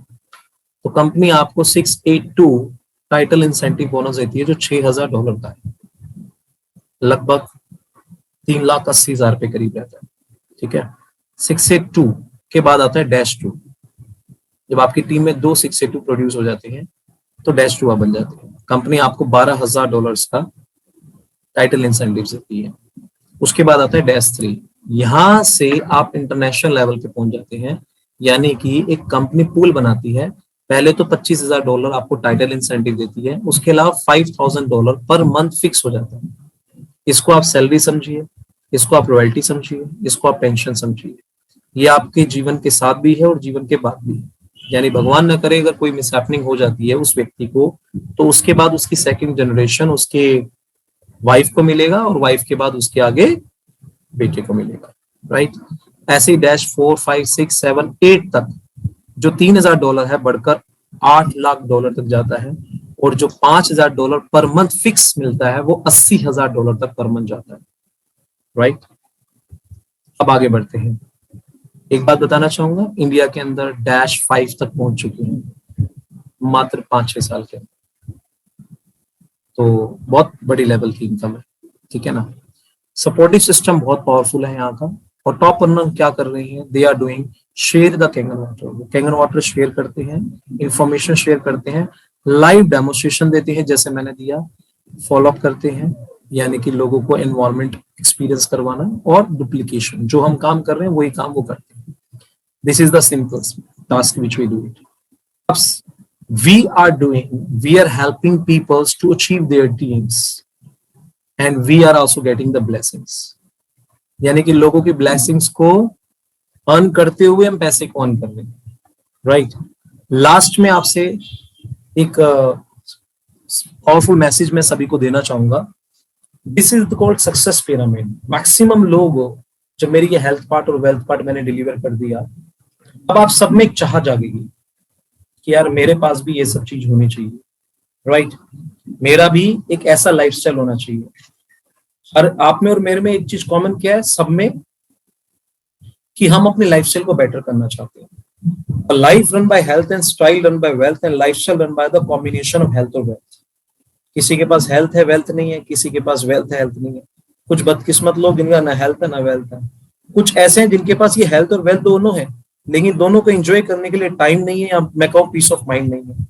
तो कंपनी आपको 6A2 टाइटल इंसेंटिव बोनस देती है, जो $6,000 का है, लगभग 3,80,000 रुपए करीब रहता है, ठीक है। 6A2 के बाद आता है -2। जब आपकी टीम में 2 6A2 प्रोड्यूस हो जाते हैं तो -2 आप बन जाते हैं। कंपनी आपको $12,000 का टाइटल इंसेंटिव देती है। उसके बाद आता है -3। यहां से आप इंटरनेशनल लेवल पे पहुंच जाते हैं, यानी कि एक कंपनी पूल बनाती है। पहले तो $25,000 आपको टाइटल इंसेंटिव देती है, उसके अलावा $5,000 पर मंथ फिक्स हो जाता है। इसको आप सैलरी समझिए, इसको आप रॉयल्टी समझिए, इसको आप पेंशन समझिए। ये आपके जीवन के साथ भी है और जीवन के बाद भी है। यानी भगवान न करे अगर कोई मिसहैपनिंग हो जाती है उस व्यक्ति को, तो उसके बाद उसकी सेकंड जनरेशन उसके वाइफ को मिलेगा, और वाइफ के बाद उसके आगे बेटे को मिलेगा, राइट। ऐसे ही -4 5 6 7 8 तक जो $3,000 है बढ़कर $8,00,000 तक जाता है, और जो $5,000 पर मंथ फिक्स मिलता है वो $80,000 तक पर मंथ जाता है, राइट। अब आगे बढ़ते हैं। एक बात बताना चाहूंगा, इंडिया के अंदर -5 तक पहुंच चुके हैं मात्र 5-6 साल के अंदर, तो बहुत बड़ी लेवल की इनकम है, ठीक है ना। सपोर्टिव सिस्टम बहुत पावरफुल है यहाँ का। और टॉप रनर क्या कर रही है? They are doing share the Kangen water. वो कैंगन वाटर शेयर करते हैं, इंफॉर्मेशन शेयर करते हैं, लाइव डेमोन्स्ट्रेशन देते हैं जैसे मैंने दिया, फॉलो अप करते हैं, यानी कि लोगों को एनवायरमेंट एक्सपीरियंस करवाना, और डुप्लीकेशन, जो हम काम कर रहे हैं वही काम वो करते हैं। This is the simple task which we do it. we are helping people to achieve their dreams, and we are also getting the blessings। यानी कि लोगों की ब्लेसिंग्स को अर्न करते हुए हम पैसे को अर्न कर रहे हैं, राइट। लास्ट में आपसे एक पावरफुल मैसेज मैं सभी को देना चाहूंगा। This is called success pyramid. Maximum लोग, जब मेरी ये हेल्थ पार्ट और वेल्थ पार्ट मैंने डिलीवर कर दिया, अब आप सब में एक चाह जागेगी कि यार मेरे पास भी ये सब चीज होनी चाहिए, राइट। मेरा भी एक ऐसा लाइफस्टाइल होना चाहिए। और आप में और मेरे में एक चीज कॉमन क्या है? सब में कि हम अपनी लाइफस्टाइल को बेटर करना चाहते हैं। A life run by health and style run by wealth and lifestyle run by the combination of health और wealth। किसी के पास हेल्थ है वेल्थ नहीं है, किसी के पास वेल्थ है हेल्थ नहीं है। कुछ बदकिस्मत लोग जिनका ना हेल्थ है ना वेल्थ है, कुछ ऐसे हैं जिनके पास ये हेल्थ और वेल्थ दोनों है, लेकिन दोनों को एंजॉय करने के लिए टाइम नहीं है, या मैं कहूँ पीस ऑफ माइंड नहीं है।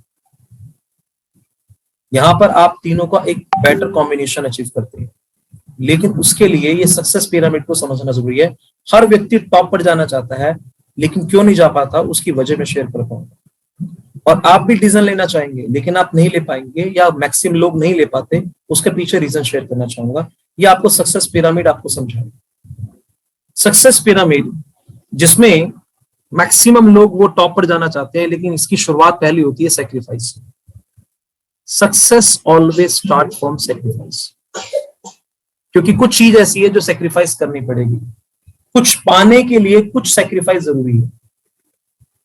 यहाँ पर आप तीनों का एक बेटर कॉम्बिनेशन अचीव करते हैं, लेकिन उसके लिए ये सक्सेस पिरामिड को समझना जरूरी है। हर व्यक्ति टॉप पर जाना चाहता है, लेकिन क्यों नहीं जा पाता उसकी वजह मैं शेयर कर पाऊंगा। और आप भी डिसीजन लेना चाहेंगे लेकिन आप नहीं ले पाएंगे, या मैक्सिमम लोग नहीं ले पाते, उसके पीछे रीजन शेयर करना चाहूंगा। ये आपको सक्सेस पिरामिड आपको समझाएगा। सक्सेस पिरामिड जिसमें मैक्सिमम लोग वो टॉप पर जाना चाहते हैं, लेकिन इसकी शुरुआत पहली होती है सैक्रिफाइस से। Success always start from sacrifice, क्योंकि कुछ चीज ऐसी है जो सैक्रिफाइस करनी पड़ेगी। कुछ पाने के लिए कुछ सैक्रिफाइस जरूरी है,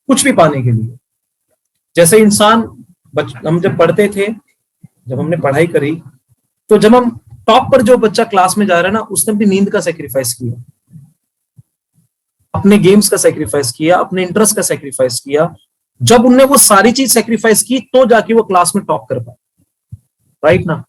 कुछ भी पाने के लिए। जैसे इंसान हम जब पढ़ते थे, जब हमने पढ़ाई करी, तो जब हम टॉप पर जो बच्चा क्लास में जा रहा है ना, उसने अपनी नींद का सैक्रिफाइस किया, अपने गेम्स का सैक्रिफाइस किया, अपने इंटरेस्ट का सैक्रिफाइस किया। जब उनने वो सारी चीज सैक्रिफाइस की तो जाके वो क्लास में टॉप कर पाए, राइट ना।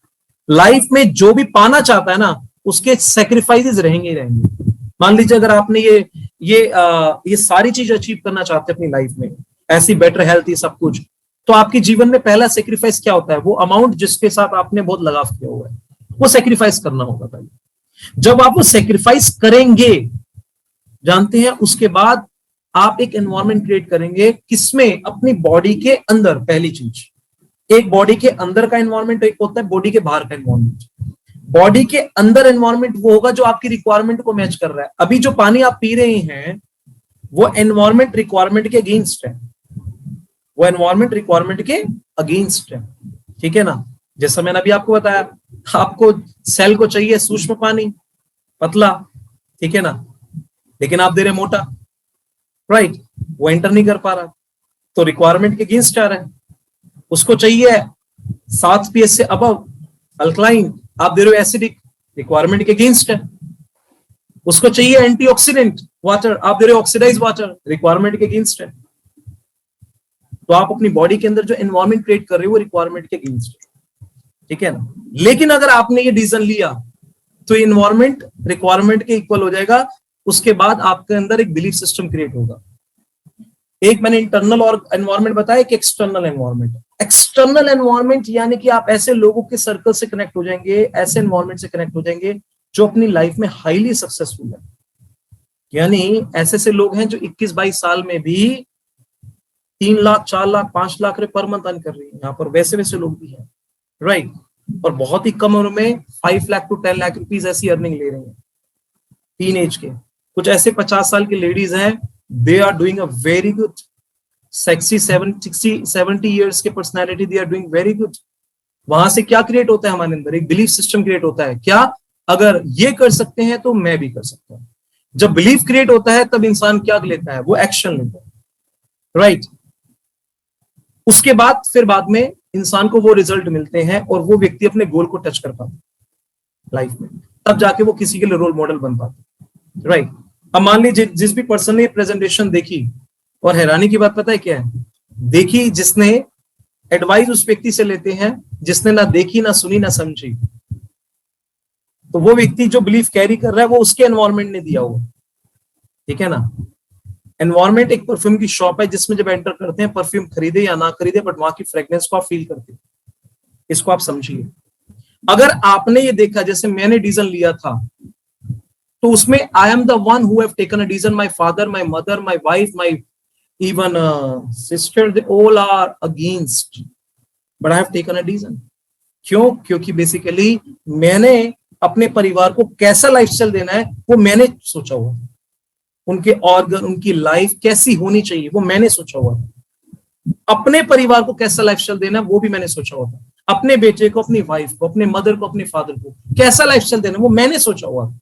लाइफ में जो भी पाना चाहता है ना, उसके सैक्रिफाइसेस रहेंगे ही रहेंगे। मान लीजिए अगर आपने ये सारी चीज अचीव करना चाहते हैं अपनी लाइफ में, ऐसी बेटर हेल्थ, ये सब कुछ, तो आपके जीवन में पहला सैक्रिफाइस क्या होता है? वो अमाउंट जिसके साथ आपने बहुत लगाव किया हुआ है, वो सैक्रिफाइस करना होगा पहले। जब आप वो सैक्रिफाइस करेंगे, जानते हैं, उसके बाद आप एक एनवायरनमेंट क्रिएट करेंगे, किसमें? अपनी बॉडी के अंदर। पहली चीज, एक बॉडी के अंदर का एनवायरनमेंट, एक होता है बॉडी के बाहर का एनवायरनमेंट। बॉडी के अंदर एनवायरनमेंट वो होगा जो आपकी रिक्वायरमेंट को मैच कर रहा है। अभी जो पानी आप पी रहे हैं वो एनवायरनमेंट रिक्वायरमेंट के अगेंस्ट है, वो एनवायरनमेंट रिक्वायरमेंट के अगेंस्ट है, ठीक है ना। जैसा मैंने अभी आपको बताया, आपको सेल को चाहिए सूक्ष्म पानी, पतला, ठीक है ना, लेकिन आप दे रहे मोटा, राइट, वो एंटर नहीं कर पा रहा, तो रिक्वायरमेंट के अगेंस्ट आ रहा है। उसको चाहिए 7 pH से अबव अल्कलाइन, आप दे रहे हो एसिडिक, रिक्वायरमेंट के अगेंस्ट है। उसको चाहिए एंटीऑक्सीडेंट वाटर, आप दे रहे हो ऑक्सीडाइज वाटर, रिक्वायरमेंट के अगेंस्ट है। तो आप अपनी बॉडी के अंदर जो एनवायरनमेंट क्रिएट कर रहे हो वो रिक्वायरमेंट के अगेंस्ट है, ठीक है ना। लेकिन अगर आपने ये डिसीजन लिया तो एनवायरनमेंट रिक्वायरमेंट के इक्वल हो जाएगा। उसके बाद आपके अंदर एक बिलीफ सिस्टम क्रिएट होगा। एक मैंने इंटरनल और एनवायरनमेंट बताया, कि एक्सटर्नल एनवायरनमेंट। एक्सटर्नल एनवायरनमेंट यानी कि आप ऐसे लोगों के सर्कल से कनेक्ट हो जाएंगे, ऐसे एनवायरनमेंट से कनेक्ट हो जाएंगे जो अपनी लाइफ में हाईली सक्सेसफुल है। यानी ऐसे ऐसे लोग हैं जो 21-22 साल में भी 3 लाख 4 लाख 5 लाख रुपए पर मंथ अर्न कर रही है। यहाँ पर वैसे वैसे लोग भी हैं, राइट। और बहुत ही कम उम्र में 5 लाख to 10 लाख रुपीज ऐसी अर्निंग ले रही है, टीन एज के। कुछ ऐसे 50 साल के लेडीज हैं, they are doing a very good, 60-70 years के personality, they are doing very good. वहां से क्या क्रिएट होता है हमारे अंदर? एक बिलीफ सिस्टम क्रिएट होता है। क्या? अगर ये कर सकते हैं तो मैं भी कर सकता हूं। जब बिलीफ क्रिएट होता है तब इंसान क्या लेता है? वो एक्शन लेता है, राइट। उसके बाद फिर बाद में इंसान को वो रिजल्ट मिलते हैं और वो व्यक्ति अपने गोल को टच कर पाता है लाइफ में, तब जाके वो किसी के लिए रोल मॉडल बन पाता है, राइट। अब मान लीजिए जिस भी पर्सन ने प्रेजेंटेशन देखी, और हैरानी की बात पता है क्या है? देखी जिसने, एडवाइस उस व्यक्ति से लेते हैं जिसने ना देखी, ना सुनी, ना समझी। तो वो व्यक्ति जो बिलीफ कैरी कर रहा है वो उसके एनवायरनमेंट ने दिया हुआ, ठीक है ना। एनवायरनमेंट एक परफ्यूम की शॉप है जिसमें जब एंटर करते हैं, परफ्यूम खरीदे या ना खरीदे, बट वहां की फ्रेग्रेंस को आप फील करते हैं। इसको आप समझिए। अगर आपने ये देखा, जैसे मैंने डिसीजन लिया था, तो उसमें I am the one who have taken a decision, my father, my mother, my wife, my even sister, they all are against, but I have taken a decision. क्यों? क्योंकि बेसिकली मैंने अपने परिवार को कैसा लाइफस्टाइल देना है वो मैंने सोचा हुआ, उनके ऑर्गन, उनकी लाइफ कैसी होनी चाहिए वो मैंने सोचा हुआ था। अपने परिवार को कैसा लाइफस्टाइल देना है वो भी मैंने सोचा हुआ था। अपने बेटे को, अपनी वाइफ को, अपने मदर को, अपने फादर को कैसा लाइफस्टाइल देना है वो मैंने सोचा हुआ था।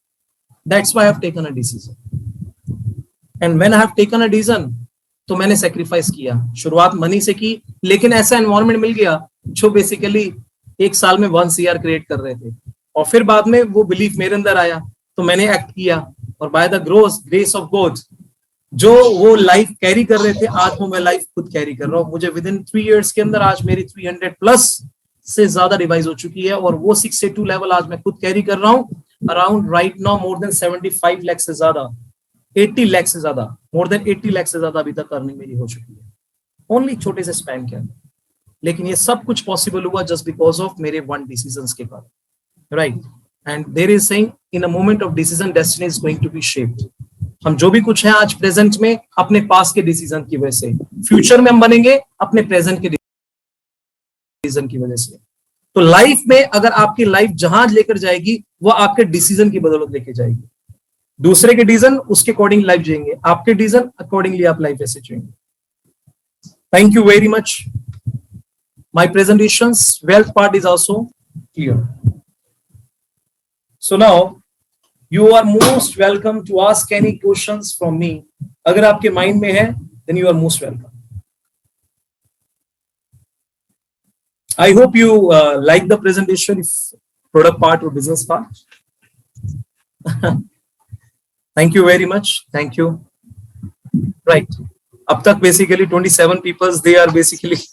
That's why I have taken a decision. And when I have taken a decision, तो मैंने सेक्रीफाइस किया। शुरुआत मनी से की, लेकिन ऐसा एनवायरनमेंट मिल गया जो बेसिकली 1 साल में 1 CR क्रिएट कर रहे थे। और फिर बाद में वो बिलीफ मेरे अंदर आया तो मैंने एक्ट किया, और by the grace of God जो वो लाइफ कैरी कर रहे थे, आज वो मैं लाइफ खुद कैरी कर रहा हूँ। मुझे विद इन 3 इयर्स के अंदर आज मेरी 300 प्लस से ज्यादा रिवाइज हो चुकी है, और वो 682 लेवल आज मैं खुद कैरी कर रहा हूँ। Around right now more than 75 lakh से ज्यादा, 80 लाख से ज्यादा, मोर देन 80 लाख से ज्यादा अभी तक अर्निंग मेरी हो चुकी है, ओनली छोटे से स्पैन के अंदर। लेकिन ये सब कुछ पॉसिबल हुआ जस्ट बिकॉज ऑफ मेरे वन डिसीजंस के कारण, right. And there is saying in a moment of decision destiny is going to be shaped. हम जो भी कुछ है आज प्रेजेंट में, अपने पास के डिसीजन की वजह से, फ्यूचर में हम बनेंगे अपने प्रेजेंट के डिसीजन की वजह से। तो लाइफ में अगर आपकी लाइफ जहां लेकर जाएगी, वो आपके डिसीजन की बदौलत लेके जाएगी। दूसरे के डिसीजन उसके अकॉर्डिंग लाइफ जिएंगे, आपके डिसीजन अकॉर्डिंगली आप लाइफ ऐसे जिएंगे। Thank you very much. My presentations wealth part is also clear. So now you are most welcome to ask any questions from me. अगर आपके माइंड में है then you are most welcome. I hope you like the presentation, if product part or business part. Thank you very much. Thank you. Right. अब तक basically 27 people they are basically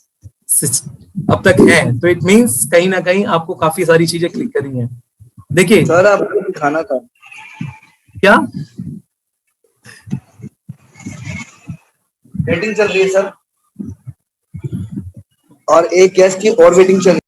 अब तक है, तो इट मींस कहीं ना कहीं आपको काफी सारी चीजें क्लिक करी हैं। देखिए सर, आपको खाना था क्या वेटिंग चल रही है सर, और एक गेस्ट की और वेटिंग चल रही है।